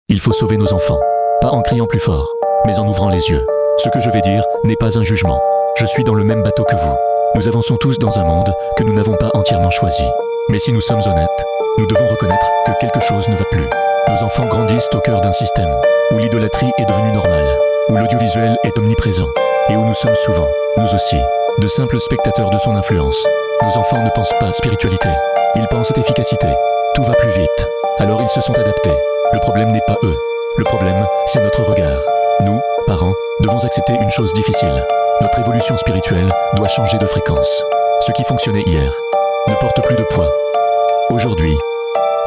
Il faut sauver nos enfants, pas en criant plus fort, mais en ouvrant les yeux. Ce que je vais dire n'est pas un jugement. Je suis dans le même bateau que vous. Nous avançons tous dans un monde que nous n'avons pas entièrement choisi. Mais si nous sommes honnêtes, nous devons reconnaître que quelque chose ne va plus. Nos enfants grandissent au cœur d'un système où l'idolâtrie est devenue normale, où l'audiovisuel est omniprésent et où nous sommes souvent, nous aussi, de simples spectateurs de son influence. Nos enfants ne pensent pas spiritualité, ils pensent efficacité. Tout va plus vite, alors ils se sont adaptés. Le problème n'est pas eux, le problème, c'est notre regard. Nous, parents, devons accepter une chose difficile. Notre évolution spirituelle doit changer de fréquence. Ce qui fonctionnait hier ne porte plus de poids. Aujourd'hui,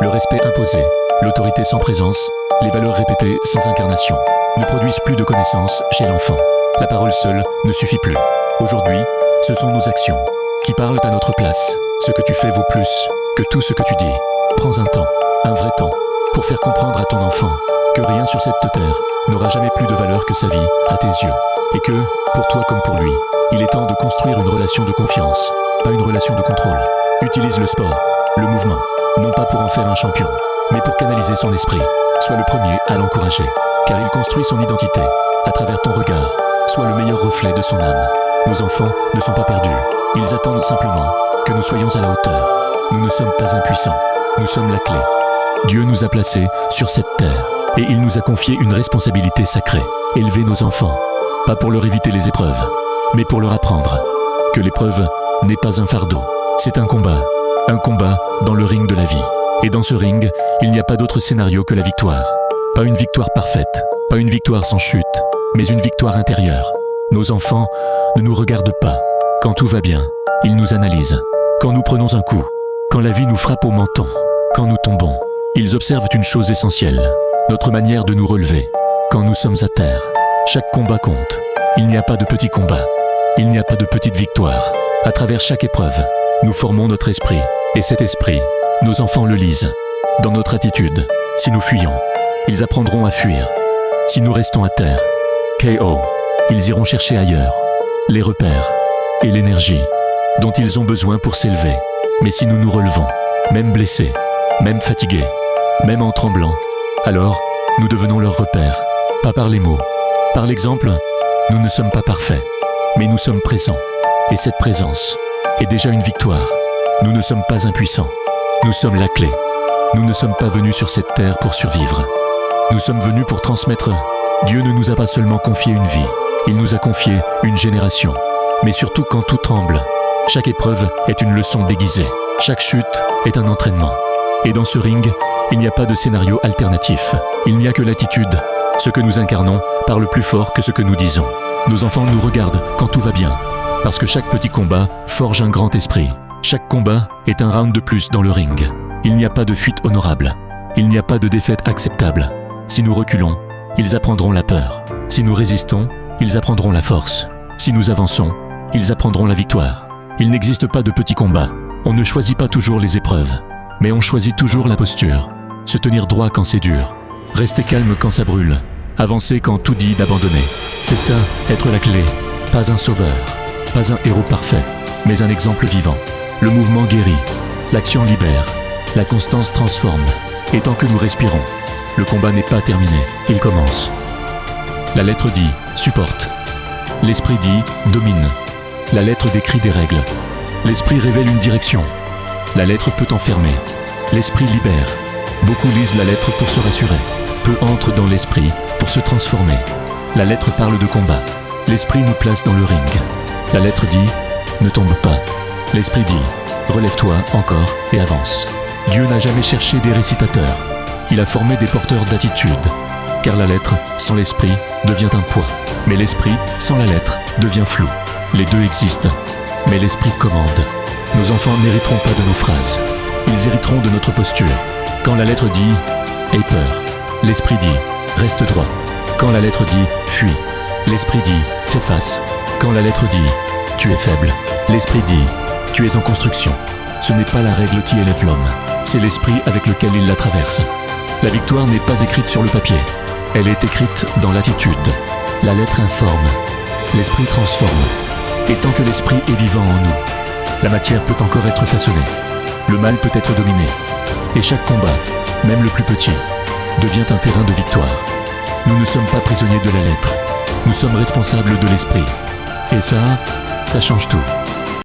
le respect imposé, l'autorité sans présence, les valeurs répétées sans incarnation ne produisent plus de connaissances chez l'enfant. La parole seule ne suffit plus. Aujourd'hui, ce sont nos actions qui parlent à notre place. Ce que tu fais vaut plus que tout ce que tu dis. Prends un vrai temps, pour faire comprendre à ton enfant que rien sur cette terre n'aura jamais plus de valeur que sa vie à tes yeux. Et que, pour toi comme pour lui, il est temps de construire une relation de confiance, pas une relation de contrôle. Utilise le sport, le mouvement, non pas pour en faire un champion, mais pour canaliser son esprit. Sois le premier à l'encourager, car il construit son identité à travers ton regard. Sois le meilleur reflet de son âme. Nos enfants ne sont pas perdus. Ils attendent simplement que nous soyons à la hauteur. Nous ne sommes pas impuissants. Nous sommes la clé. Dieu nous a placés sur cette terre et il nous a confié une responsabilité sacrée. Élever nos enfants, pas pour leur éviter les épreuves, mais pour leur apprendre que l'épreuve n'est pas un fardeau. C'est un combat dans le ring de la vie. Et dans ce ring, il n'y a pas d'autre scénario que la victoire. Pas une victoire parfaite, pas une victoire sans chute, mais une victoire intérieure. Nos enfants ne nous regardent pas. Quand tout va bien, ils nous analysent. Quand nous prenons un coup, quand la vie nous frappe au menton, quand nous tombons, ils observent une chose essentielle, notre manière de nous relever. Quand nous sommes à terre, chaque combat compte. Il n'y a pas de petits combats, il n'y a pas de petites victoires. À travers chaque épreuve, nous formons notre esprit. Et cet esprit, nos enfants le lisent. Dans notre attitude, si nous fuyons, ils apprendront à fuir. Si nous restons à terre, KO, ils iront chercher ailleurs les repères et l'énergie dont ils ont besoin pour s'élever. Mais si nous nous relevons, même blessés, même fatigués, même en tremblant, alors nous devenons leur repère, pas par les mots. Par l'exemple, nous ne sommes pas parfaits, mais nous sommes présents. Et cette présence est déjà une victoire. Nous ne sommes pas impuissants, nous sommes la clé. Nous ne sommes pas venus sur cette terre pour survivre. Nous sommes venus pour transmettre. Dieu ne nous a pas seulement confié une vie, il nous a confié une génération. Mais surtout quand tout tremble, chaque épreuve est une leçon déguisée. Chaque chute est un entraînement. Et dans ce ring, il n'y a pas de scénario alternatif. Il n'y a que l'attitude. Ce que nous incarnons parle plus fort que ce que nous disons. Nos enfants nous regardent quand tout va bien, parce que chaque petit combat forge un grand esprit. Chaque combat est un round de plus dans le ring. Il n'y a pas de fuite honorable. Il n'y a pas de défaite acceptable. Si nous reculons, ils apprendront la peur. Si nous résistons, ils apprendront la force. Si nous avançons, ils apprendront la victoire. Il n'existe pas de petits combats. On ne choisit pas toujours les épreuves, mais on choisit toujours la posture. Se tenir droit quand c'est dur. Rester calme quand ça brûle. Avancer quand tout dit d'abandonner. C'est ça, être la clé. Pas un sauveur, pas un héros parfait, mais un exemple vivant. Le mouvement guérit, l'action libère, la constance transforme. Et tant que nous respirons, le combat n'est pas terminé, il commence. La lettre dit « supporte ». L'esprit dit « domine ». La lettre décrit des règles. L'esprit révèle une direction. La lettre peut enfermer. L'esprit libère. Beaucoup lisent la lettre pour se rassurer. Peu entrent dans l'esprit pour se transformer. La lettre parle de combat. L'esprit nous place dans le ring. La lettre dit « ne tombe pas ». L'esprit dit « relève-toi encore et avance ». Dieu n'a jamais cherché des récitateurs. Il a formé des porteurs d'attitude. Car la lettre, sans l'esprit, devient un poids. Mais l'esprit, sans la lettre, devient flou. Les deux existent, mais l'esprit commande. Nos enfants n'hériteront pas de nos phrases. Ils hériteront de notre posture. Quand la lettre dit « aie peur », l'esprit dit « reste droit ». Quand la lettre dit « fuis », l'esprit dit « fais face ». Quand la lettre dit « tu es faible », l'esprit dit « tu es en construction ». Ce n'est pas la règle qui élève l'homme, c'est l'esprit avec lequel il la traverse. La victoire n'est pas écrite sur le papier, elle est écrite dans l'attitude. La lettre informe, l'esprit transforme. Et tant que l'esprit est vivant en nous, la matière peut encore être façonnée. Le mal peut être dominé. Et chaque combat, même le plus petit, devient un terrain de victoire. Nous ne sommes pas prisonniers de la lettre. Nous sommes responsables de l'esprit. Et ça change tout.